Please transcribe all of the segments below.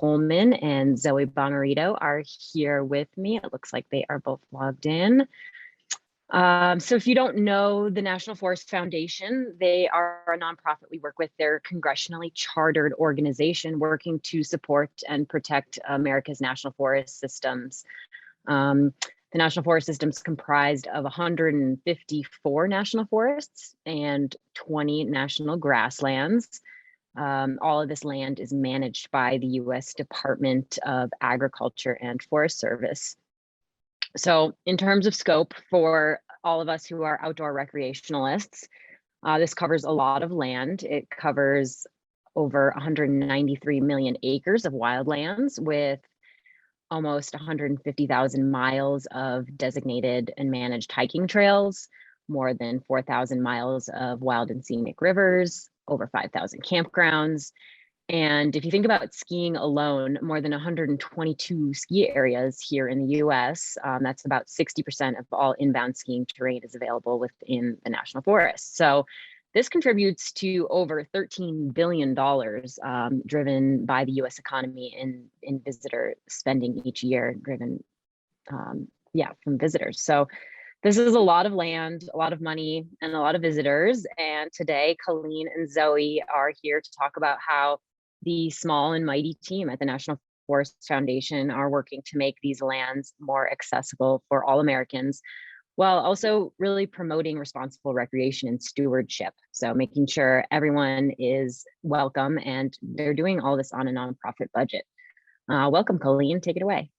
Coleman and Zoe Bomarito are here with me. It looks like they are both logged in. So if you don't know the National Forest Foundation, they are a nonprofit we work with. They're a congressionally chartered organization working to support and protect America's national forest systems. The national forest system is comprised of 154 national forests and 20 national grasslands. All of this land is managed by the U.S. Department of Agriculture and Forest Service. So in terms of scope for all of us who are outdoor recreationalists, this covers a lot of land. It covers over 193 million acres of wildlands with almost 150,000 miles of designated and managed hiking trails, more than 4,000 miles of wild and scenic rivers, over 5,000 campgrounds. And if you think about skiing alone, more than 122 ski areas here in the US, that's about 60% of all inbound skiing terrain is available within the national forest. So this contributes to over $13 billion driven by the US economy in visitor spending each year, driven from visitors. So this is a lot of land, a lot of money, and a lot of visitors. And today, Colleen and Zoe are here to talk about how the small and mighty team at the National Forest Foundation are working to make these lands more accessible for all Americans, while also really promoting responsible recreation and stewardship. So making sure everyone is welcome, and they're doing all this on a nonprofit budget. Welcome, Colleen, take it away.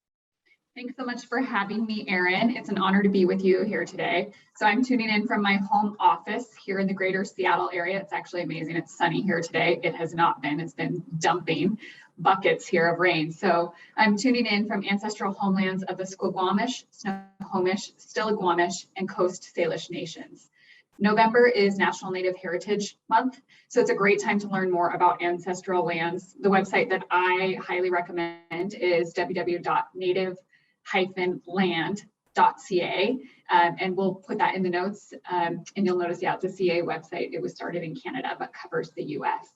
Thanks so much for having me, Erin. It's an honor to be with you here today. So I'm tuning in from my home office here in the greater Seattle area. It's actually amazing. It's sunny here today. It has not been. It's been dumping buckets here of rain. So I'm tuning in from ancestral homelands of the Squamish, Snohomish, Stillaguamish, and Coast Salish nations. November is National Native Heritage Month, so it's a great time to learn more about ancestral lands. The website that I highly recommend is www.native-land.ca, and we'll put that in the notes, and you'll notice, it's a CA website. It was started in Canada, but covers the US.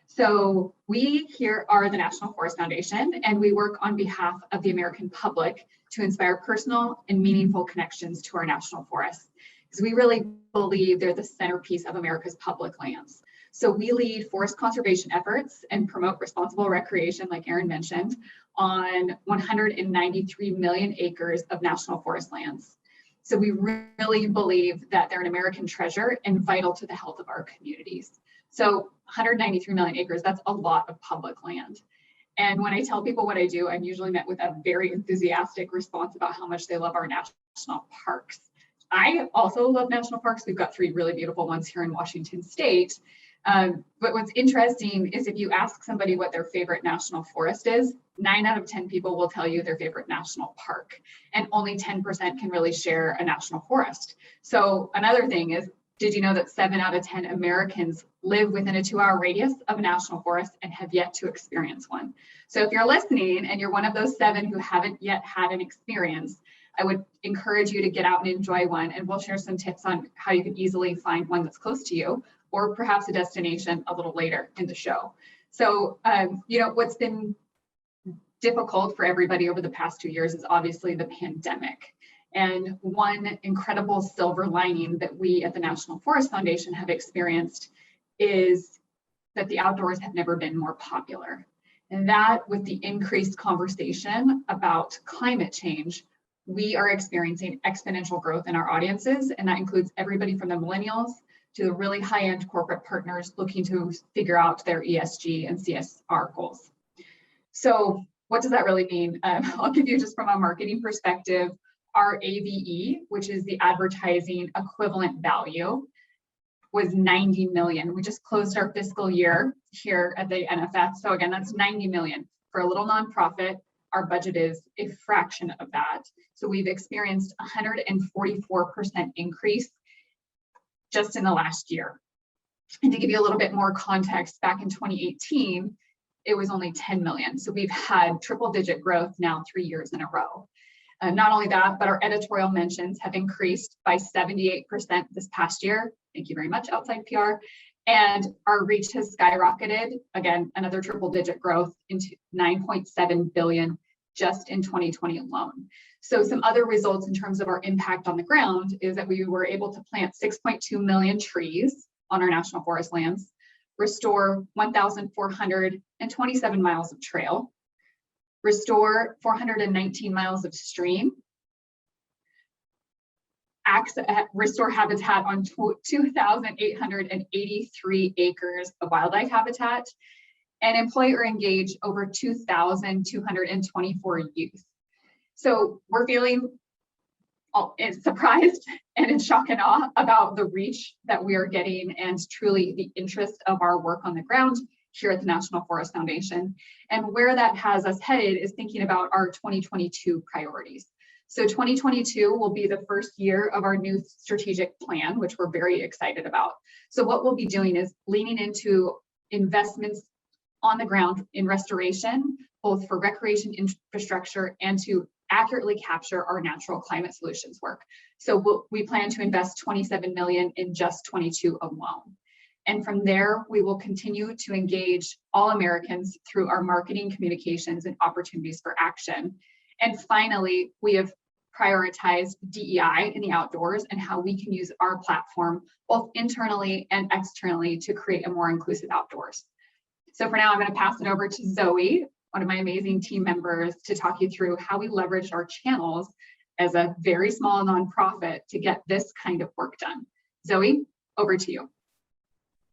So we here are the National Forest Foundation, and we work on behalf of the American public to inspire personal and meaningful connections to our national forests, because we really believe they're the centerpiece of America's public lands. So we lead forest conservation efforts and promote responsible recreation, like Erin mentioned, on 193 million acres of national forest lands. So we really believe that they're an American treasure and vital to the health of our communities. So 193 million acres, that's a lot of public land. And when I tell people what I do, I'm usually met with a very enthusiastic response about how much they love our national parks. I also love national parks. We've got 3 really beautiful ones here in Washington State. But what's interesting is if you ask somebody what their favorite national forest is, 9 out of 10 people will tell you their favorite national park, and only 10% can really share a national forest. So another thing is, did you know that 7 out of 10 Americans live within a 2-hour radius of a national forest and have yet to experience one? So if you're listening and you're one of those 7 who haven't yet had an experience, I would encourage you to get out and enjoy one, and we'll share some tips on how you can easily find one that's close to you, or perhaps a destination a little later in the show. So, what's been difficult for everybody over the past 2 years is obviously the pandemic. And one incredible silver lining that we at the National Forest Foundation have experienced is that the outdoors have never been more popular. And that, with the increased conversation about climate change, we are experiencing exponential growth in our audiences, and that includes everybody from the millennials to the really high-end corporate partners looking to figure out their ESG and CSR goals. So what does that really mean? I'll give you just from a marketing perspective, our AVE, which is the advertising equivalent value, was 90 million. We just closed our fiscal year here at the NFF. So again, that's 90 million. For a little nonprofit, our budget is a fraction of that. So we've experienced 144% increase just in the last year. And to give you a little bit more context, back in 2018, it was only 10 million. So we've had triple-digit growth now 3 years in a row. Not only that, but our editorial mentions have increased by 78% this past year. Thank you very much, Outside PR. And our reach has skyrocketed, again, another triple digit growth into 9.7 billion just in 2020 alone. So some other results in terms of our impact on the ground is that we were able to plant 6.2 million trees on our national forest lands, restore 1,427 miles of trail, restore 419 miles of stream, restore habitat on 2,883 acres of wildlife habitat, and employ or engage over 2,224 youth. So we're feeling surprised and in shock and awe about the reach that we are getting and truly the interest of our work on the ground here at the National Forest Foundation. And where that has us headed is thinking about our 2022 priorities. So 2022 will be the first year of our new strategic plan, which we're very excited about. So what we'll be doing is leaning into investments on the ground in restoration, both for recreation infrastructure and to accurately capture our natural climate solutions work. So we plan to invest 27 million in just 22 alone. And from there, we will continue to engage all Americans through our marketing, communications, and opportunities for action. And finally, we have prioritized DEI in the outdoors and how we can use our platform both internally and externally to create a more inclusive outdoors. So for now, I'm going to pass it over to Zoe, one of my amazing team members, to talk you through how we leverage our channels as a very small nonprofit to get this kind of work done. Zoe, over to you.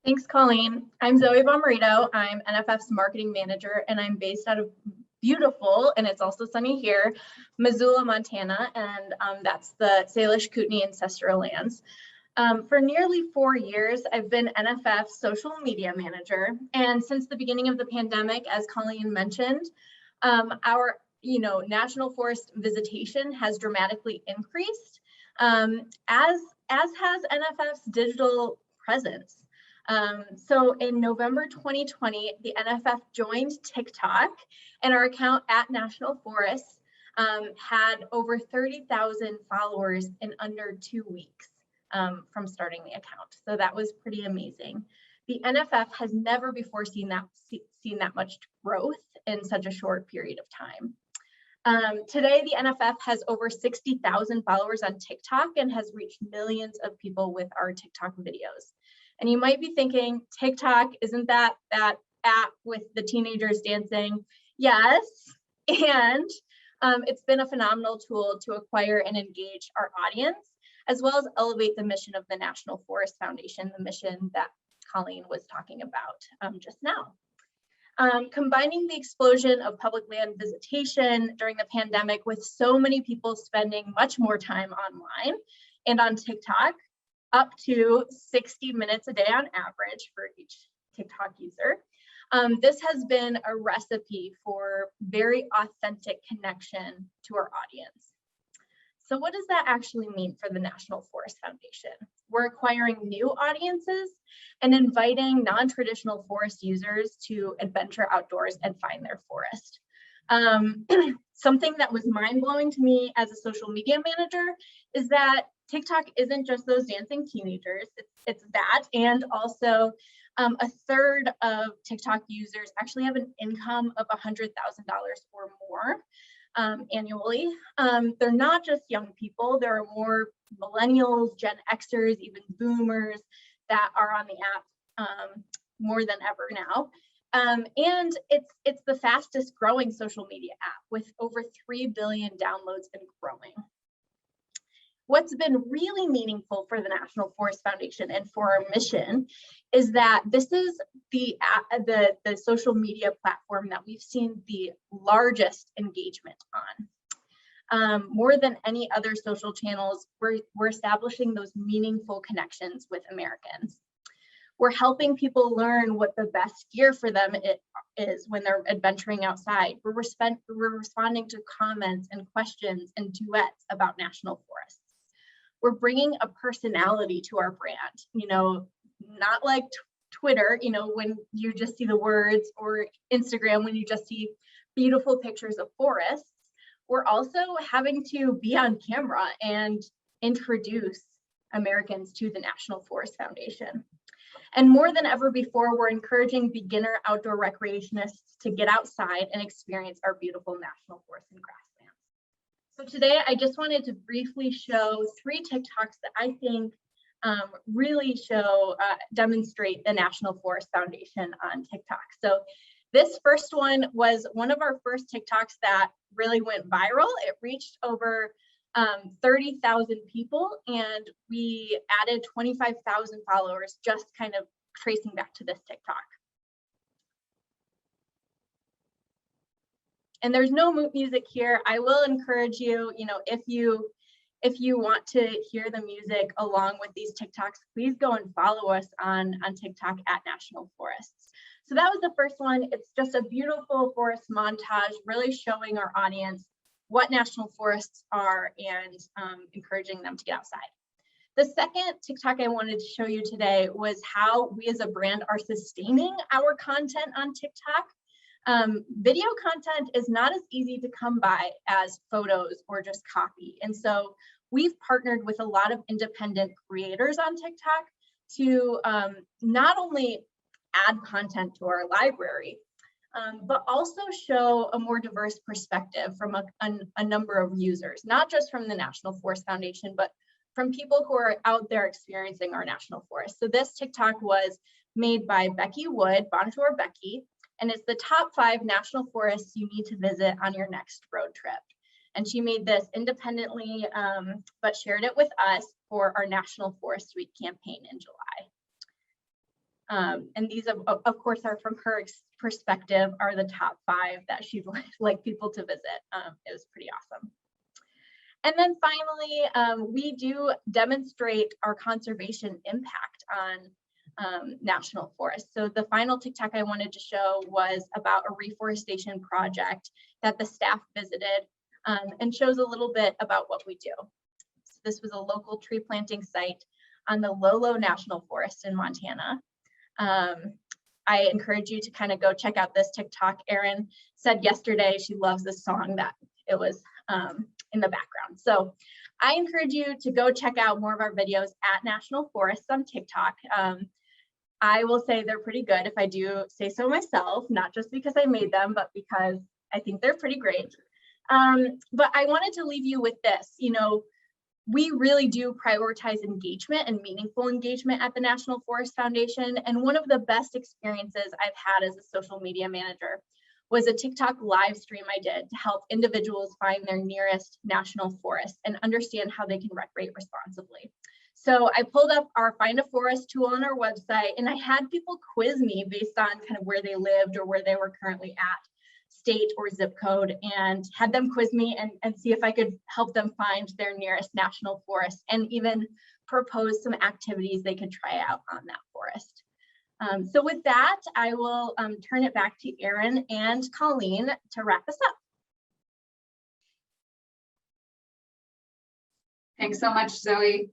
Thanks, Colleen. I'm Zoe Bomarito. I'm NFF's marketing manager, and I'm based out of beautiful, and it's also sunny here, Missoula, Montana, and that's the Salish Kootenai ancestral lands. For nearly 4 years, I've been NFF's social media manager, and since the beginning of the pandemic, as Colleen mentioned, our national forest visitation has dramatically increased, as has NFF's digital presence. So in November 2020, the NFF joined TikTok, and our account at National Forest had over 30,000 followers in under 2 weeks from starting the account. So that was pretty amazing. The NFF has never before seen that much growth in such a short period of time. Today, the NFF has over 60,000 followers on TikTok and has reached millions of people with our TikTok videos. And you might be thinking, TikTok, isn't that app with the teenagers dancing? Yes, and it's been a phenomenal tool to acquire and engage our audience, as well as elevate the mission of the National Forest Foundation, the mission that Colleen was talking about just now. Combining the explosion of public land visitation during the pandemic with so many people spending much more time online and on TikTok, up to 60 minutes a day on average for each TikTok user. This has been a recipe for very authentic connection to our audience. So what does that actually mean for the National Forest Foundation? We're acquiring new audiences and inviting non-traditional forest users to adventure outdoors and find their forest. Something that was mind-blowing to me as a social media manager is that TikTok isn't just those dancing teenagers, it's that, and also a third of TikTok users actually have an income of $100,000 or more annually. They're not just young people, there are more millennials, Gen Xers, even boomers that are on the app more than ever now. And it's the fastest growing social media app with over 3 billion downloads and growing. What's been really meaningful for the National Forest Foundation and for our mission is that this is the social media platform that we've seen the largest engagement on. More than any other social channels, we're establishing those meaningful connections with Americans. We're helping people learn what the best gear for them is when they're adventuring outside. We're responding to comments and questions and duets about national forests. We're bringing a personality to our brand, not like Twitter, when you just see the words, or Instagram when you just see beautiful pictures of forests. We're also having to be on camera and introduce Americans to the National Forest Foundation. And more than ever before, we're encouraging beginner outdoor recreationists to get outside and experience our beautiful national forests and grasslands. So today, I just wanted to briefly show 3 TikToks that I think really demonstrate the National Forest Foundation on TikTok. So this first one was one of our first TikToks that really went viral. It reached over 30,000 people, and we added 25,000 followers just kind of tracing back to this TikTok. And there's no music here. I will encourage you, if you want to hear the music along with these TikToks, please go and follow us on TikTok at National Forests. So that was the first one. It's just a beautiful forest montage, really showing our audience what national forests are and encouraging them to get outside. The second TikTok I wanted to show you today was how we as a brand are sustaining our content on TikTok. Video content is not as easy to come by as photos or just copy. And so we've partnered with a lot of independent creators on TikTok to not only add content to our library, but also show a more diverse perspective from a number of users, not just from the National Forest Foundation, but from people who are out there experiencing our national forest. So this TikTok was made by Becky Wood, Bonjour Becky, and it's the top 5 national forests you need to visit on your next road trip. And she made this independently, but shared it with us for our National Forest Week campaign in July. And these, of course, are from her perspective, are the top 5 that she'd like people to visit. It was pretty awesome. And then finally, we do demonstrate our conservation impact on national forests. So the final TikTok I wanted to show was about a reforestation project that the staff visited, and shows a little bit about what we do. So this was a local tree planting site on the Lolo National Forest in Montana. I encourage you to kind of go check out this TikTok. Erin said yesterday she loves this song that it was in the background. So I encourage you to go check out more of our videos at National Forests on TikTok. I will say they're pretty good, if I do say so myself, not just because I made them, but because I think they're pretty great. But I wanted to leave you with this. We really do prioritize engagement and meaningful engagement at the National Forest Foundation. And one of the best experiences I've had as a social media manager was a TikTok live stream I did to help individuals find their nearest national forest and understand how they can recreate responsibly. So I pulled up our Find a Forest tool on our website, and I had people quiz me based on kind of where they lived or where they were currently at, state or zip code, and had them quiz me and see if I could help them find their nearest national forest and even propose some activities they could try out on that forest. So with that, I will turn it back to Erin and Colleen to wrap us up. Thanks so much, Zoe.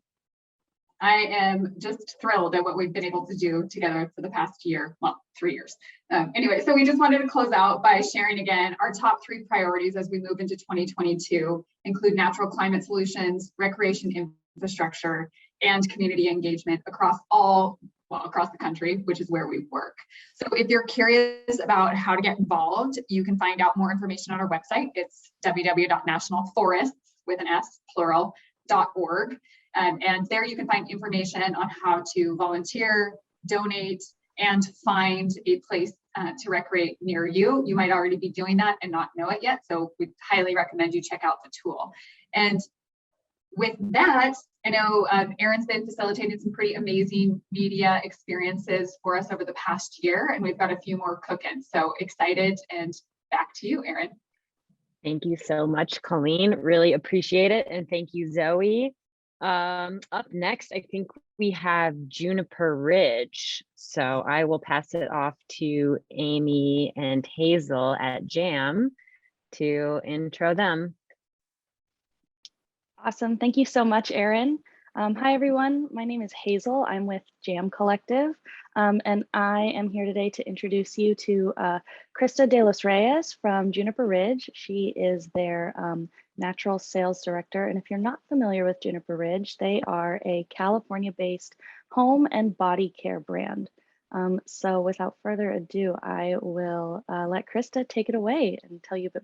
I am just thrilled at what we've been able to do together for the past year, well, 3 years. Anyway, so we just wanted to close out by sharing again our top 3 priorities as we move into 2022 include natural climate solutions, recreation infrastructure, and community engagement across the country, which is where we work. So if you're curious about how to get involved, you can find out more information on our website. It's www.nationalforests.org. And there you can find information on how to volunteer, donate, and find a place to recreate near you. You might already be doing that and not know it yet, so we highly recommend you check out the tool. And with that, I know Erin's been facilitating some pretty amazing media experiences for us over the past year, and we've got a few more cooking. So excited, and back to you, Erin. Thank you so much, Colleen. Really appreciate it. And thank you, Zoe. Up next, I think we have Juniper Ridge. So I will pass it off to Amy and Hazel at JAM to intro them. Awesome. Thank you so much, Erin. Hi, everyone. My name is Hazel. I'm with Jam Collective, and I am here today to introduce you to Krista De Los Reyes from Juniper Ridge. She is their natural sales director. And if you're not familiar with Juniper Ridge, they are a California-based home and body care brand. So without further ado, I will let Krista take it away and tell you a bit